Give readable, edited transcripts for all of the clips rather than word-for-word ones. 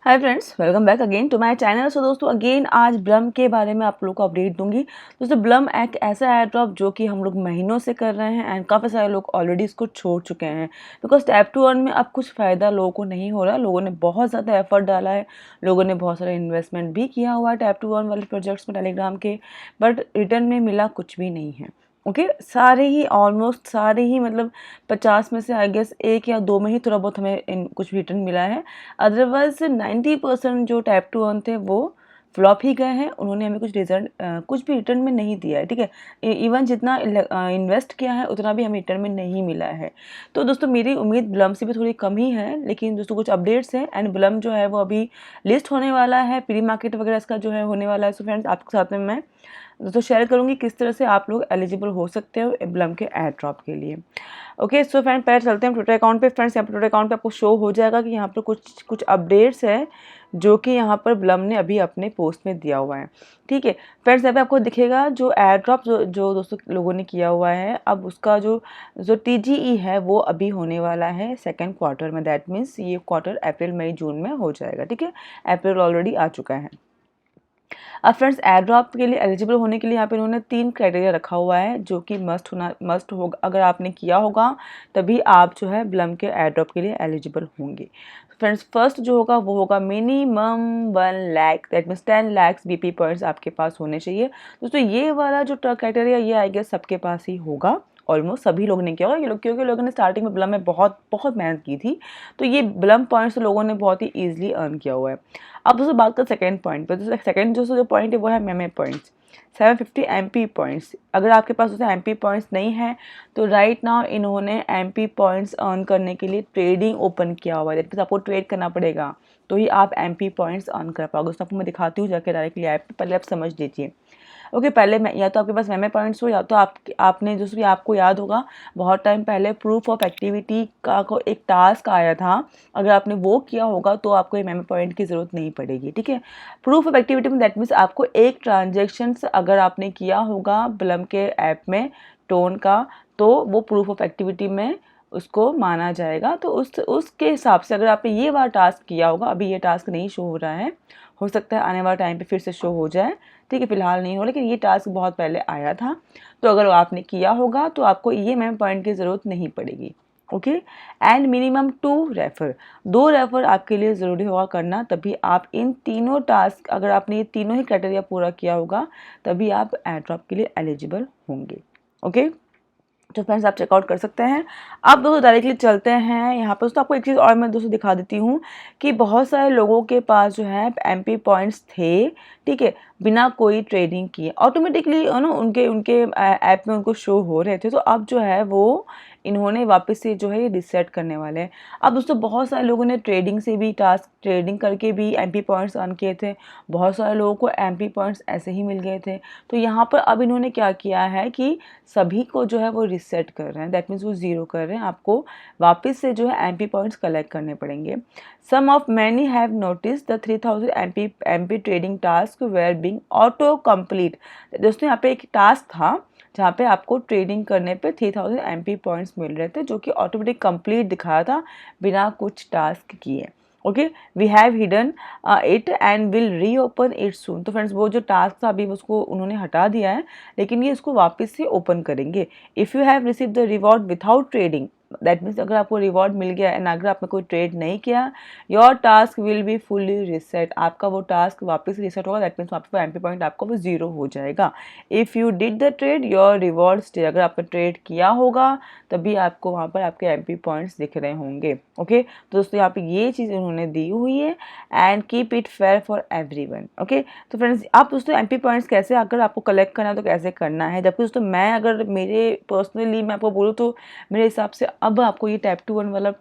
Hi friends, welcome back again to my channel. So दोस्तों again आज Blum के बारे में आप लोगों को अपडेट दूंगी। दोस्तों ब्लम एक ऐसा एयर ड्रॉप जो कि हम लोग महीनों से कर रहे हैं एंड काफ़ी सारे लोग ऑलरेडी इसको छोड़ चुके हैं बिकॉज टैप टू अर्न में अब कुछ फ़ायदा लोगों को नहीं हो रहा। लोगों ने बहुत ज़्यादा एफर्ट डाला है, लोगों ने बहुत सारा इन्वेस्टमेंट भी किया हुआ है टैप टू अर्न वाले प्रोजेक्ट्स में टेलीग्राम के, बट रिटर्न में मिला कुछ भी नहीं है। ओके सारे ही ऑलमोस्ट सारे ही मतलब 50 में से आई गेस 1 या 2 में ही थोड़ा बहुत हमें कुछ रिटर्न मिला है। अदरवाइज 90% जो टैप टू अर्न थे वो फ्लॉप ही गए हैं। उन्होंने हमें कुछ रिजल्ट कुछ भी रिटर्न में नहीं दिया है। ठीक है, इवन जितना इन्वेस्ट किया है उतना भी हमें रिटर्न में नहीं मिला है। तो दोस्तों मेरी उम्मीद ब्लम से भी थोड़ी कम ही है, लेकिन दोस्तों कुछ अपडेट्स हैं एंड ब्लम जो है वो अभी लिस्ट होने वाला है, प्री मार्केट वगैरह इसका जो है होने वाला है। सो फ्रेंड्स आपके साथ में मैं दोस्तों शेयर करूंगी किस तरह से आप लोग एलिजिबल हो सकते हो ब्लम के एयर ड्रॉप के लिए। ओके सो फ्रेंड पहले चलते हैं ट्विटर अकाउंट पे। फ्रेंड्स यहाँ पर ट्विटर अकाउंट पे आपको शो हो जाएगा कि यहाँ पर कुछ कुछ अपडेट्स है जो कि यहाँ पर ब्लम ने अभी अपने पोस्ट में दिया हुआ है। ठीक है फ्रेंड्स, यहाँ पे आपको दिखेगा जो एयर ड्रॉप जो दोस्तों लोगों ने किया हुआ है, अब उसका जो जो TGE है वो अभी होने वाला है सेकेंड क्वार्टर में। दैट मीन्स ये क्वार्टर अप्रैल मई जून में हो जाएगा। ठीक है, अप्रैल ऑलरेडी आ चुका है। अब फ्रेंड्स एयर ड्रॉप के लिए एलिजिबल होने के लिए यहाँ पे इन्होंने 3 क्राइटेरिया रखा हुआ है जो कि मस्ट होगा। अगर आपने किया होगा तभी आप जो है ब्लम के एयर ड्रॉप के लिए एलिजिबल होंगे। फ्रेंड्स फर्स्ट जो होगा वो होगा minimum 1 lakh, that means 10 lakh BP points आपके पास होने चाहिए। दोस्तों ये वाला जो क्राइटेरिया ये आई गेस सबके पास ही होगा, ऑलमोस्ट सभी लोग ने किया होगा। ये लोग क्योंकि लोगों ने स्टार्टिंग में ब्लम में बहुत बहुत मेहनत की थी, तो ये ब्लम पॉइंट्स तो लोगों ने बहुत ही ईजिली अर्न किया हुआ है। अब दोस्तों बात कर सेकेंड पॉइंट पर। दोस्तों सेकेंड जो पॉइंट है वो है मेमे पॉइंट्स, 750 MP पॉइंट्स। अगर आपके पास दोस्तों MP पॉइंट्स नहीं है तो राइट नाउ इन्होंने MP पॉइंट्स अर्न करने के लिए ट्रेडिंग ओपन किया हुआ है। दैट आपको ट्रेड करना पड़ेगा तो ही आप MP पॉइंट्स अर्न कर पाओगे। उसको आपको मैं दिखाती हूँ जाके डायरेक्टली ऐप पे, पहले आप समझ लीजिए। ओके पहले मैं या तो आपके पास मेमे पॉइंट्स हो या तो आपने दूसरी आपको याद होगा बहुत टाइम पहले प्रूफ ऑफ एक्टिविटी का को एक टास्क आया था। अगर आपने वो किया होगा तो आपको ये मेमे पॉइंट की ज़रूरत नहीं पड़ेगी। ठीक है, प्रूफ ऑफ एक्टिविटी में दैट मीन्स आपको एक ट्रांजेक्शन अगर आपने किया होगा ब्लम के ऐप में टोन का, तो वो प्रूफ ऑफ एक्टिविटी में उसको माना जाएगा। तो उसके हिसाब से अगर आपने ये वाला टास्क किया होगा, अभी ये टास्क नहीं शो हो रहा है, हो सकता है आने वाले टाइम पे फिर से शो हो जाए। ठीक है, फिलहाल नहीं हो, लेकिन ये टास्क बहुत पहले आया था, तो अगर आपने किया होगा तो आपको ये मेमे पॉइंट की ज़रूरत नहीं पड़ेगी। Okay and minimum 2 refer, 2 refer आपके लिए ज़रूरी होगा करना, तभी आप इन तीनों टास्क, अगर आपने ये तीनों ही क्राइटेरिया पूरा किया होगा तभी आप एयर ड्रॉप के लिए एलिजिबल होंगे। ओके तो फ्रेंड्स आप चेकआउट कर सकते हैं। अब दोस्तों डायरेक्टली चलते हैं यहाँ पर। दोस्तों आपको एक चीज़ और मैं दोस्तों दिखा देती हूँ कि बहुत सारे लोगों के पास जो है MP पॉइंट्स थे, ठीक है, बिना कोई ट्रेडिंग किए ऑटोमेटिकली ना उनके उनके ऐप में उनको शो हो रहे थे। तो अब जो है वो इन्होंने वापस से जो है ये रिसेट करने वाले हैं। अब दोस्तों बहुत सारे लोगों ने ट्रेडिंग से भी ट्रेडिंग करके भी MP पॉइंट्स अर्न किए थे, बहुत सारे लोगों को MP पॉइंट्स ऐसे ही मिल गए थे। तो यहाँ पर अब इन्होंने क्या किया है कि सभी को जो है वो रिसेट कर रहे हैं, दैट मीन्स वो ज़ीरो कर रहे हैं। आपको वापस से जो है MP पॉइंट्स कलेक्ट करने पड़ेंगे। Some of many have notice the 3000 MP trading task were being auto complete. दोस्तों यहाँ पे एक टास्क था जहाँ पे आपको ट्रेडिंग करने पे 3000 MP पॉइंट्स मिल रहे थे, जो कि ऑटोमेटिक कंप्लीट दिखाया था बिना कुछ टास्क किए। Okay we have hidden it and will reopen it soon. तो फ्रेंड्स वो जो टास्क था अभी उसको उन्होंने हटा दिया है, लेकिन ये इसको वापस से ओपन करेंगे। If you have receive the reward without trading, that means अगर आपको रिवॉर्ड मिल गया एंड अगर आपने कोई ट्रेड नहीं किया, your task will be fully reset, आपका वो टास्क वापस रिसेट होगा। दैट मीन्स वहाँ पे MP पॉइंट आपका वो ज़ीरो हो जाएगा। If you did the trade your reward stay, अगर आपने ट्रेड किया होगा तभी आपको वहाँ पर आपके MP पॉइंट्स दिख रहे होंगे। ओके तो दोस्तों यहाँ पे ये चीज़ उन्होंने दी हुई है and keep it fair for everyone. Okay तो फ्रेंड्स आप दोस्तों MP पॉइंट्स कैसे अगर आपको कलेक्ट करना है तो कैसे करना है, जबकि दोस्तों मैं अगर मेरे पर्सनली मैं आपको बोलूँ तो मेरे हिसाब से अब आपको ये टैप टू अर्न वाला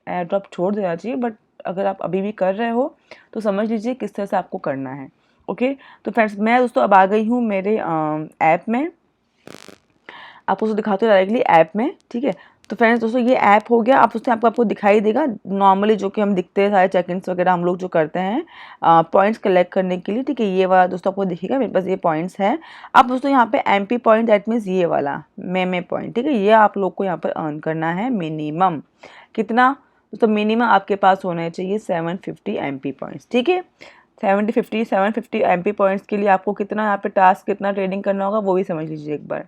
एयर ड्रॉप छोड़ देना चाहिए, बट अगर आप अभी भी कर रहे हो तो समझ लीजिए किस तरह से आपको करना है। ओके तो फ्रेंड्स मैं दोस्तों अब आ गई हूँ मेरे ऐप में, आपको उसको दिखाते हो डायरेक्टली ऐप में। ठीक है तो फ्रेंड्स दोस्तों ये ऐप हो गया। आप उसमें आपको दिखाई देगा नॉर्मली जो कि हम दिखते हैं सारे चेक इन्स वगैरह हम लोग जो करते हैं पॉइंट्स कलेक्ट करने के लिए। ठीक है ये वाला दोस्तों आपको दिखेगा, मेरे पास ये पॉइंट्स है। अब दोस्तों यहाँ पे MP पॉइंट दैट मीन्स ये वाला मेमे पॉइंट, ठीक है, ये आप लोग को यहाँ पर अर्न करना है मिनिमम कितना तो मिनिमम आपके पास होना चाहिए 750 MP पॉइंट्स, ठीक है। 750 MP पॉइंट्स के लिए आपको कितना यहाँ पे टास्क, कितना ट्रेडिंग करना होगा वो भी समझ लीजिए एक बार।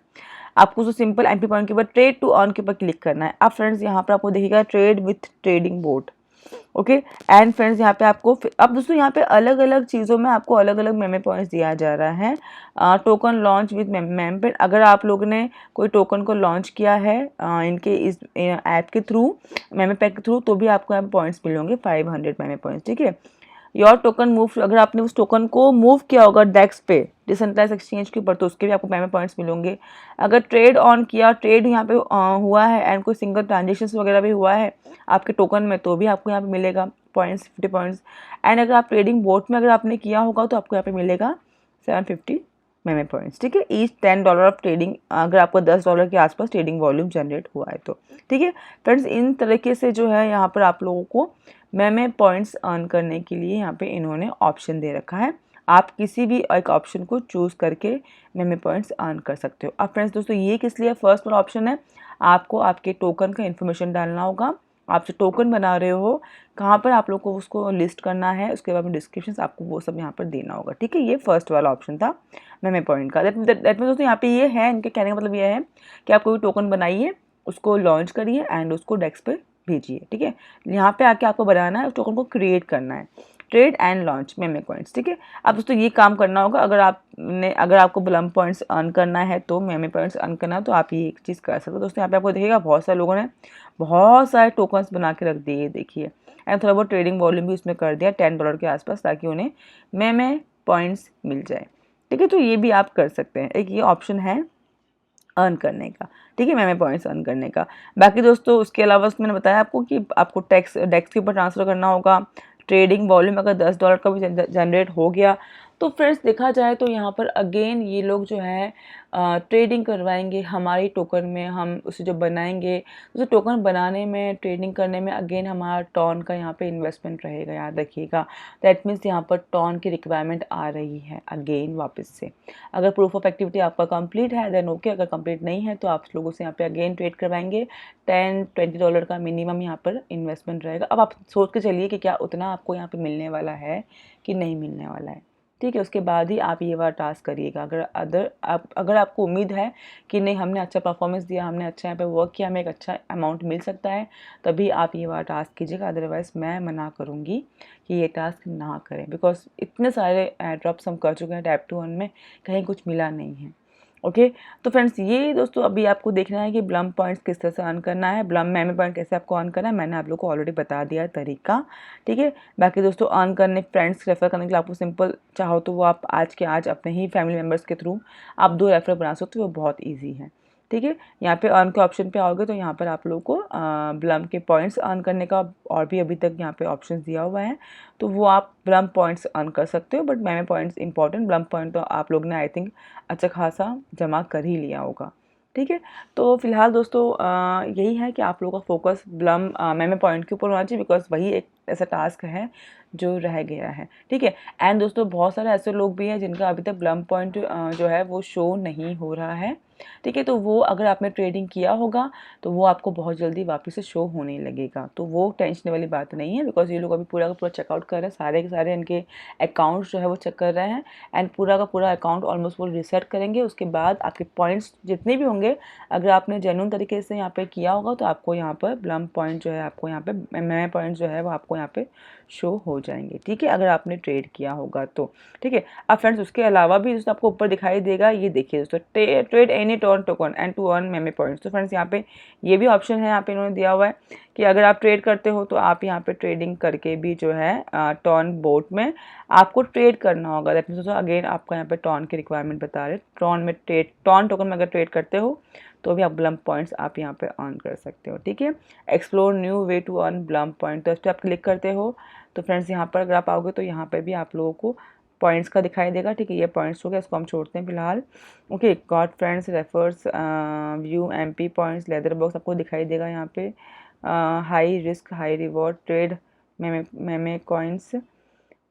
आपको जो सिंपल MP पॉइंट के ऊपर ट्रेड टू अर्न के ऊपर क्लिक करना है। अब फ्रेंड्स यहाँ पर आपको देखिएगा trade with trading boat, okay. And friends यहाँ पे आपको अब दोस्तों यहाँ पे अलग अलग चीज़ों में आपको अलग अलग मेमे पॉइंट्स दिया जा रहा है। टोकन लॉन्च विथ मेम पे, अगर आप लोग ने कोई टोकन को लॉन्च किया है इनके इस ऐप के थ्रू, मेमे पैक के थ्रू, तो भी आपको यहाँ पे पॉइंट्स मिलेंगे 500 मेमे पॉइंट्स, ठीक है। योर टोकन मूव, अगर आपने उस टोकन को मूव किया होगा डेक्स पे डिसेंट्रलाइज एक्सचेंज के ऊपर, तो उसके भी आपको पेमेंट पॉइंट्स मिलेंगे। अगर ट्रेड ऑन किया, ट्रेड यहाँ पे हुआ है एंड कोई सिंगल ट्रांजेक्शन वगैरह भी हुआ है आपके टोकन में, तो भी आपको यहाँ पे मिलेगा पॉइंट्स, 50 पॉइंट्स। एंड अगर आप ट्रेडिंग बोट में अगर आपने किया होगा तो आपको यहाँ पे मिलेगा 750 मेमे पॉइंट्स, ठीक है। ईच $10 ऑफ ट्रेडिंग, अगर आपको $10 के आसपास ट्रेडिंग वॉल्यूम जनरेट हुआ है तो, ठीक है फ्रेंड्स। इन तरीके से जो है यहाँ पर आप लोगों को मेमे पॉइंट्स अर्न करने के लिए यहाँ पे इन्होंने ऑप्शन दे रखा है। आप किसी भी एक ऑप्शन को चूज़ करके मेमे पॉइंट्स अर्न कर सकते हो। अब फ्रेंड्स दोस्तों ये किस लिए फर्स्ट वाला ऑप्शन है, आपको आपके टोकन का इन्फॉर्मेशन डालना होगा। आप जो टोकन बना रहे हो कहाँ पर आप लोग को उसको लिस्ट करना है, उसके बाद में डिस्क्रिप्शन आपको वो सब यहाँ पर देना होगा, ठीक है। ये फर्स्ट वाला ऑप्शन था मेमे पॉइंट का। दैट में दोस्तों यहाँ पे ये है, इनके कहने का मतलब ये है कि आप कोई टोकन बनाइए, उसको लॉन्च करिए एंड उसको डेस्क पे भेजिए, ठीक है। यहाँ पे आके आपको बनाना है, उस टोकन को क्रिएट करना है, trade and launch meme points, ठीक है। अब दोस्तों ये काम करना होगा, अगर आपको ब्लम पॉइंट्स अर्न करना है तो मेमे पॉइंट्स अर्न करना है तो आप ये एक चीज़ कर सकते हो। दोस्तों यहाँ पे आपको देखिएगा बहुत सारे लोगों ने बहुत सारे टोकन्स बना के रख दिए, देखिए, एंड थोड़ा बहुत ट्रेडिंग वॉल्यूम भी उसमें कर दिया $10 के आसपास, ताकि उन्हें मेमे पॉइंट्स मिल जाए, ठीक है। तो ये भी आप कर सकते हैं, एक ये ऑप्शन है अर्न करने का, ठीक है, मेमे पॉइंट्स अर्न करने का। बाकी दोस्तों उसके अलावा मैंने बताया आपको कि आपको डेक्स के ऊपर ट्रांसफ़र करना होगा। ट्रेडिंग वॉल्यूम अगर $10 का भी जनरेट हो गया तो फ्रेंड्स देखा जाए तो यहाँ पर अगेन ये लोग जो है ट्रेडिंग करवाएंगे हमारी टोकन में, हम उसे जो बनाएंगे उसे टोकन बनाने में, ट्रेडिंग करने में अगेन हमारा टॉन का यहाँ पे इन्वेस्टमेंट रहेगा, याद रखिएगा। दैट मीन्स यहाँ पर टॉन की रिक्वायरमेंट आ रही है अगेन वापस से। अगर प्रूफ ऑफ एक्टिविटी आपका कंप्लीट है देन ओके, अगर कंप्लीट नहीं है तो आप लोगों से यहाँ पे अगेन ट्रेड करवाएंगे। $10-20 का मिनिमम यहाँ पर इन्वेस्टमेंट रहेगा। अब आप सोच के चलिए कि क्या उतना आपको यहाँ पे मिलने वाला है कि नहीं मिलने वाला है, ठीक है। उसके बाद ही आप ये वाला टास्क करिएगा। अगर आपको उम्मीद है कि नहीं हमने अच्छा परफॉर्मेंस दिया, हमने अच्छा यहाँ पे वर्क किया, हमें एक अच्छा अमाउंट मिल सकता है, तभी आप ये वाला टास्क कीजिएगा। अदरवाइज़ मैं मना करूँगी कि ये टास्क ना करें, बिकॉज इतने सारे ड्रॉप्स हम कर चुके हैं टैप टू अर्न में, कहीं कुछ मिला नहीं है, ओके। तो फ्रेंड्स ये दोस्तों अभी आपको देखना है कि ब्लम पॉइंट्स किस तरह से अर्न करना है, ब्लम मेमे पॉइंट कैसे आपको अर्न करना है, मैंने आप लोग को ऑलरेडी बता दिया है तरीका, ठीक है। बाकी दोस्तों अर्न करने, फ्रेंड्स रेफर करने के लिए आपको सिंपल चाहो तो वो आप आज के आज अपने ही फैमिली मेम्बर्स के थ्रू आप 2 रेफर बना सकते हो, वो बहुत ईजी है, ठीक है। यहाँ पे अर्न के ऑप्शन पे आओगे तो यहाँ पर आप लोगों को ब्लम के पॉइंट्स अर्न करने का और भी अभी तक यहाँ पे ऑप्शन दिया हुआ है, तो वो आप ब्लम पॉइंट्स अर्न कर सकते हो। But meme points important, Blum point तो आप लोग ने आई थिंक अच्छा खासा जमा कर ही लिया होगा, ठीक है। तो फिलहाल दोस्तों यही है कि आप लोगों का फोकस ब्लम मेमे पॉइंट के ऊपर होना चाहिए, बिकॉज वही एक ऐसा टास्क है जो रह गया है, ठीक है। एंड दोस्तों बहुत सारे ऐसे लोग भी हैं जिनका अभी तक ब्लम पॉइंट जो है वो शो नहीं हो रहा है, ठीक है। तो वो अगर आपने ट्रेडिंग किया होगा तो वो आपको बहुत जल्दी वापस से शो होने लगेगा, तो वो टेंशन वाली बात नहीं है, बिकॉज ये लोग अभी पूरा का पूरा चेकआउट कर रहे हैं, सारे के सारे इनके अकाउंट्स जो है वो चेक कर रहे हैं एंड पूरा का पूरा अकाउंट ऑलमोस्ट वो रिसेट करेंगे। उसके बाद आपके पॉइंट्स जितने भी होंगे, अगर आपने जेन्युइन तरीके से यहाँ पे किया होगा तो आपको यहाँ पर ब्लम पॉइंट जो है, आपको यहाँ पे मेमे पॉइंट जो है वो आपको यहाँ पे शो हो जाएंगे, ठीक है, अगर आपने ट्रेड किया होगा तो, ठीक है। अब फ्रेंड्स उसके अलावा भी दोस्तों आपको ऊपर दिखाई देगा, ये देखिए दोस्तों, trade any turn token and to earn meme points. तो फ्रेंड्स यहाँ पे ये भी ऑप्शन है, यहाँ पे इन्होंने दिया हुआ है कि अगर आप ट्रेड करते हो तो आप यहाँ पे ट्रेडिंग करके भी जो है टर्न बोट में आपको ट्रेड करना होगा। दैट मीन्स दोस्तों अगेन आपका यहाँ पे टर्न की रिक्वायरमेंट बता रहे, टर्न टोकन में अगर ट्रेड करते हो तो भी आप ब्लम पॉइंट्स आप यहाँ पे अर्न कर सकते हो, ठीक है। Explore new way to earn Blum point, तो इस पर आप क्लिक करते हो तो फ्रेंड्स यहाँ पर अगर आप आओगे तो यहाँ पर भी आप लोगों को पॉइंट्स का दिखाई देगा, ठीक है। ये पॉइंट्स हो गया, इसको हम छोड़ते हैं फिलहाल, okay. Got friends refers view MP points leather box आपको दिखाई देगा यहाँ पे, high risk high reward trade meme coins,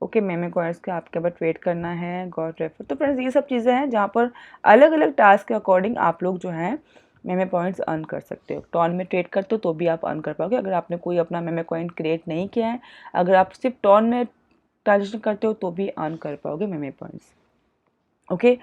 okay. Meme coins का आपके ऊपर ट्रेड करना है, गॉट रेफर। तो फ्रेंड्स ये सब चीज़ें हैं जहाँ पर अलग अलग टास्क के अकॉर्डिंग आप लोग जो हैं मेमे पॉइंट्स अर्न कर सकते हो। टॉन में ट्रेड करते हो तो भी आप अर्न कर पाओगे। अगर आपने कोई अपना मेमे कॉइन क्रिएट नहीं किया है, अगर आप सिर्फ टॉन में ट्रांजेक्शन करते हो तो भी अर्न कर पाओगे मेमे पॉइंट्स। ओके,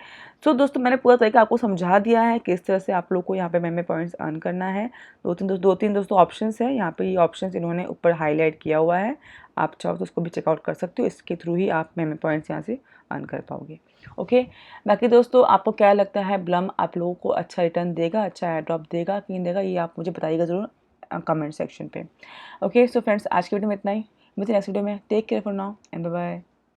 सो दोस्तों मैंने पूरा तरीका आपको समझा दिया है किस तरह से आप लोग को यहाँ पे मेमे पॉइंट्स अर्न करना है। दो तीन दोस्तों ऑप्शंस है यहाँ पे, ये ऑप्शंस इन्होंने ऊपर हाईलाइट किया हुआ है, आप चाहो तो उसको भी चेकआउट कर सकते हो। इसके थ्रू ही आप मेमे पॉइंट्स यहाँ से अर्न कर पाओगे। ओके, बाकी दोस्तों आपको क्या लगता है, ब्लम आप लोगों को अच्छा रिटर्न देगा, अच्छा एयर ड्रॉप देगा कि नहीं देगा, ये आप मुझे बताइएगा ज़रूर कमेंट सेक्शन पे। ओके, सो फ्रेंड्स आज की वीडियो में इतना ही, मिलते हैं नेक्स्ट वीडियो में। Take care for now and bye bye.